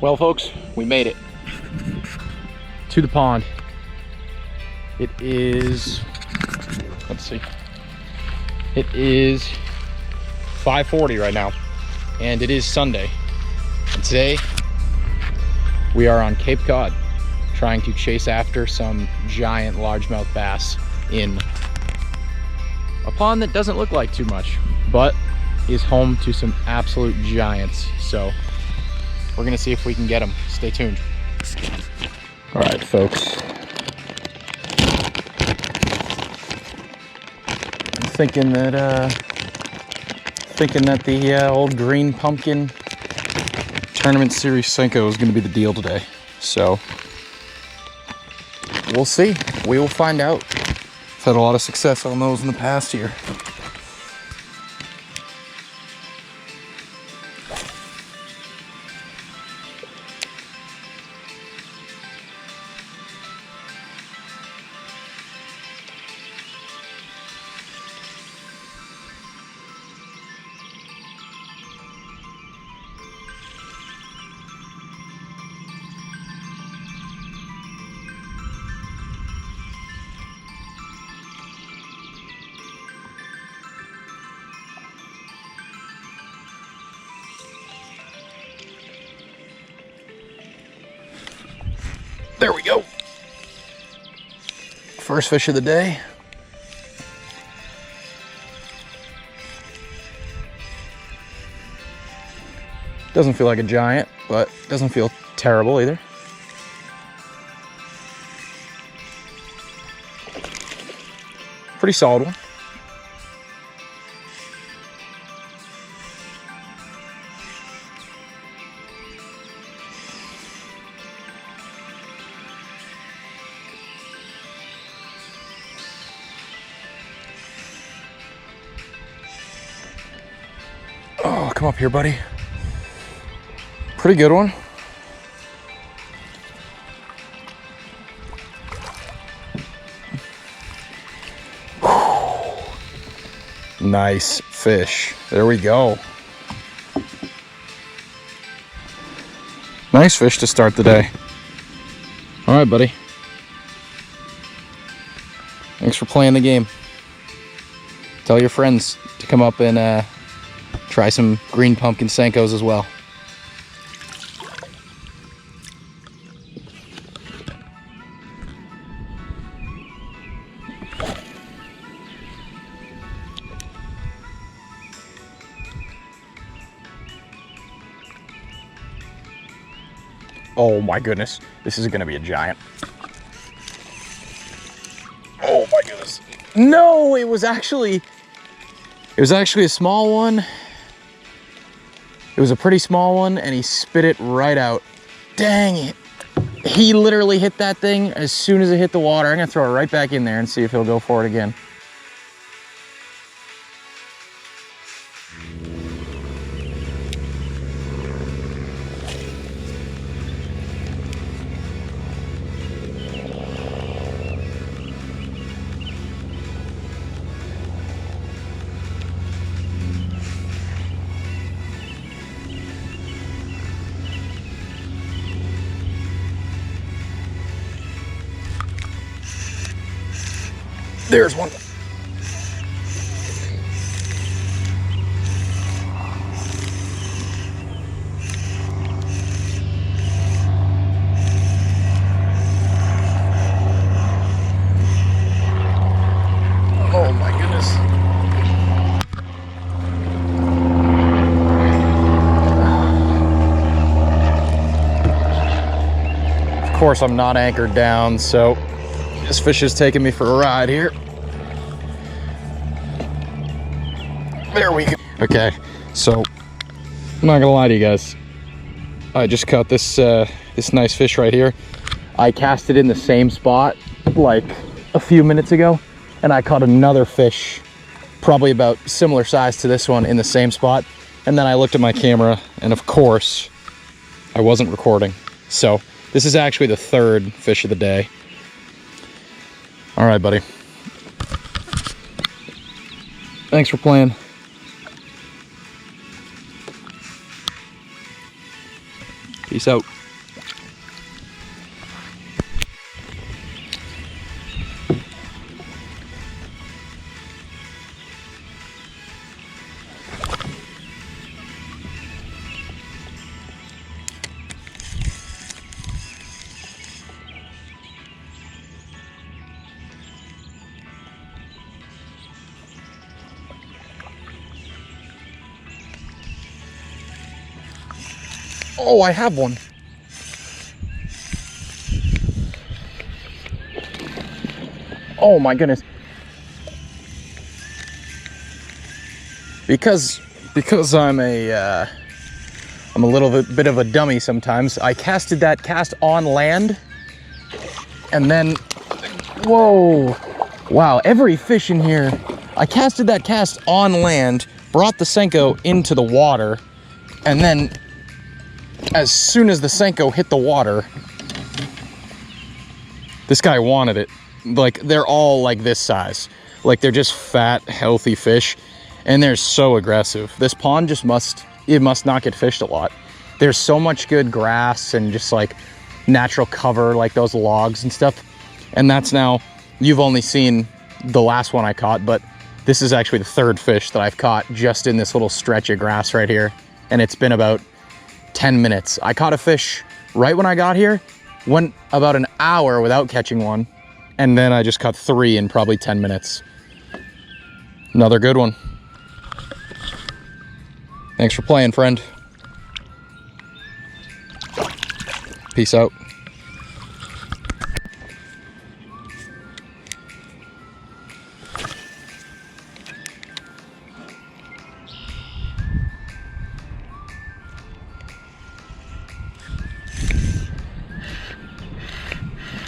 Well, folks, we made it to the pond. It is, let's see, it is 5:40 right now, and it is Sunday. And today we are on Cape Cod trying to chase after some giant largemouth bass in a pond that doesn't look like too much, but is home to some absolute giants. So we're gonna see if we can get them. Stay tuned. All right, folks. I'm thinking that the old green pumpkin tournament series Senko is gonna be the deal today. So we'll see. We will find out. I've had a lot of success on those in the past year. There we go. First fish of the day. Doesn't feel like a giant, but doesn't feel terrible either. Pretty solid one. Oh, come up here, buddy. Pretty good one. Nice fish. There we go. Nice fish to start the day. All right, buddy. Thanks for playing the game. Tell your friends to come up and try some green pumpkin Senkos as well. Oh my goodness, this is gonna be a giant. Oh my goodness. No, it was actually a small one. It was a pretty small one, and he spit it right out. Dang it. He literally hit that thing as soon as it hit the water. I'm gonna throw it right back in there and see if he'll go for it again. There's one. Oh my goodness. Of course, I'm not anchored down, so this fish is taking me for a ride here. There we go. Okay, so I'm not gonna lie to you guys. I just caught this this nice fish right here. I cast it in the same spot like a few minutes ago, and I caught another fish probably about similar size to this one in the same spot. And then I looked at my camera, and of course I wasn't recording. So this is actually the third fish of the day. All right, buddy. Thanks for playing. Peace out. Oh, I have one. Oh my goodness. Because I'm a little bit of a dummy sometimes, I casted that cast on land, and then, whoa, wow, every fish in here. I casted that cast on land, brought the Senko into the water, and then as soon as the Senko hit the water, this guy wanted it. Like, they're all like this size. Like, they're just fat, healthy fish, and they're so aggressive. This pond just must not get fished a lot. There's so much good grass and just like natural cover, like those logs and stuff. And that's now, you've only seen the last one I caught, but this is actually the third fish that I've caught just in this little stretch of grass right here. And it's been about 10 minutes. I caught a fish right when I got here, went about an hour without catching one, and then I just caught 3 in probably 10 minutes. Another good one. Thanks for playing, friend. Peace out.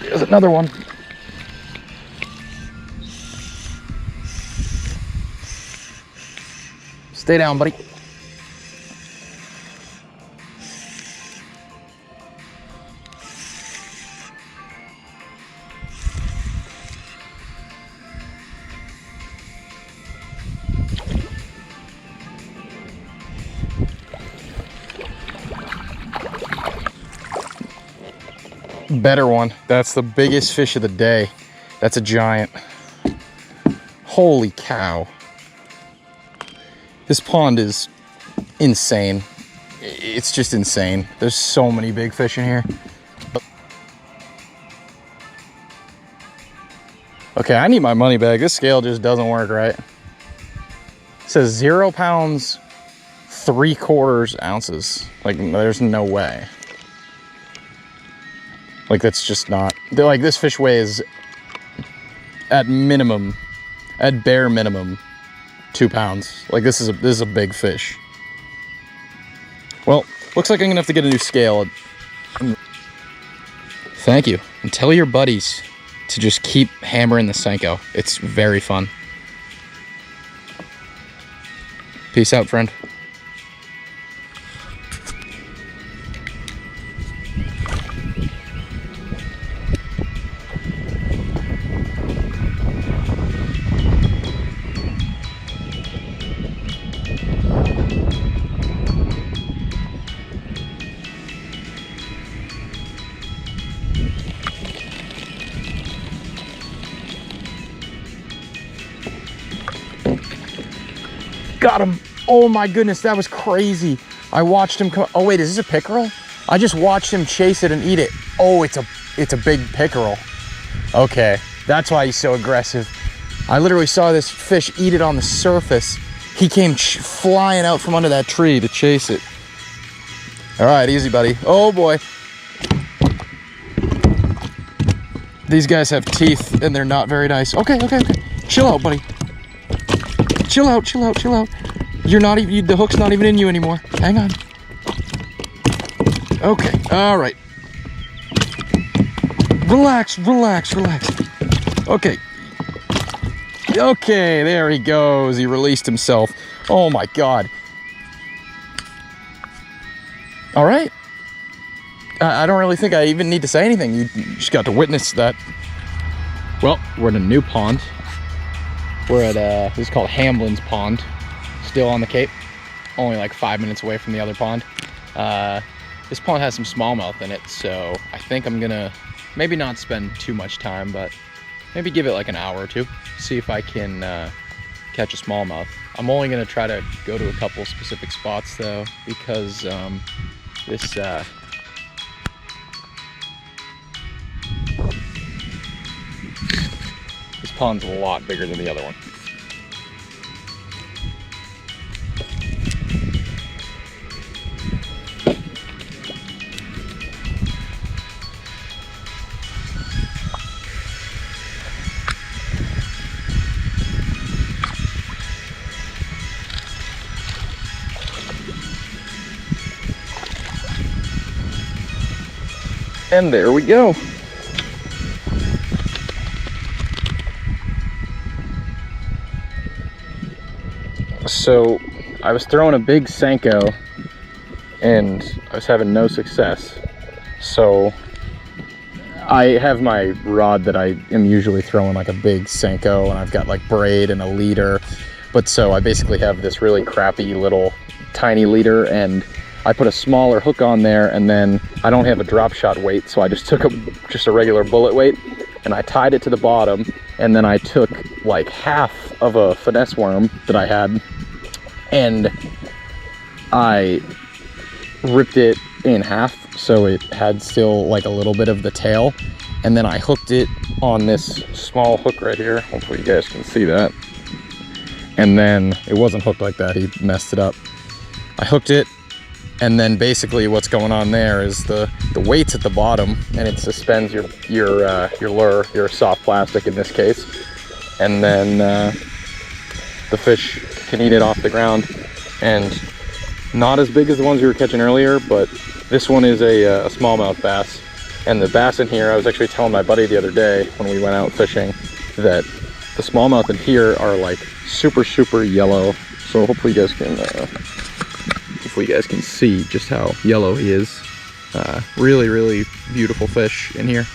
There's another one. Stay down, buddy. Better one. That's the biggest fish of the day. That's a giant. Holy cow. This pond is insane. It's just insane. There's so many big fish in here. Okay, I need my money back. This scale just doesn't work right. It says 0 pounds, 3/4 ounces. Like, there's no way. Like, that's just not, like, this fish weighs at minimum, at bare minimum, 2 pounds. Like, this is a big fish. Well, looks like I'm gonna have to get a new scale. Thank you. And tell your buddies to just keep hammering the Senko. It's very fun. Peace out, friend. Got him. Oh my goodness, that was crazy. I watched him come. Oh wait, is this a pickerel? I just watched him chase it and eat it. Oh, it's a big pickerel. Okay, that's why he's so aggressive. I literally saw this fish eat it on the surface. He came flying out from under that tree to chase it. All right, easy, buddy. Oh boy. These guys have teeth and they're not very nice. Okay. Chill out, buddy. Chill out. You're not even, the hook's not even in you anymore. Hang on. Okay, all right. Relax. Okay, there he goes. He released himself. Oh my God. All right. I don't really think I even need to say anything. You just got to witness that. Well, we're in a new pond. We're at, this is called Hamblin's Pond. Still on the Cape. Only like 5 minutes away from the other pond. this pond has some smallmouth in it, so I think I'm gonna maybe not spend too much time, but maybe give it like an hour or two, see if I can catch a smallmouth. I'm only gonna try to go to a couple specific spots though, because this pond's a lot bigger than the other one. And there we go. So I was throwing a big Senko and I was having no success. So I have my rod that I am usually throwing, like a big Senko, and I've got like braid and a leader. But so I basically have this really crappy little tiny leader, and I put a smaller hook on there, and then I don't have a drop shot weight, so I just took just a regular bullet weight and I tied it to the bottom, and then I took like half of a finesse worm that I had and I ripped it in half so it had still like a little bit of the tail, and then I hooked it on this small hook right here. Hopefully you guys can see that. And then it wasn't hooked like that, he messed it up. I hooked it, and then basically what's going on there is the weight's at the bottom, and it suspends your lure, your soft plastic in this case, and then the fish can eat it off the ground. And not as big as the ones we were catching earlier, but this one is a smallmouth bass. And the bass in here, I was actually telling my buddy the other day when we went out fishing that the smallmouth in here are like super yellow. So hopefully you guys can see just how yellow he is. Really beautiful fish in here.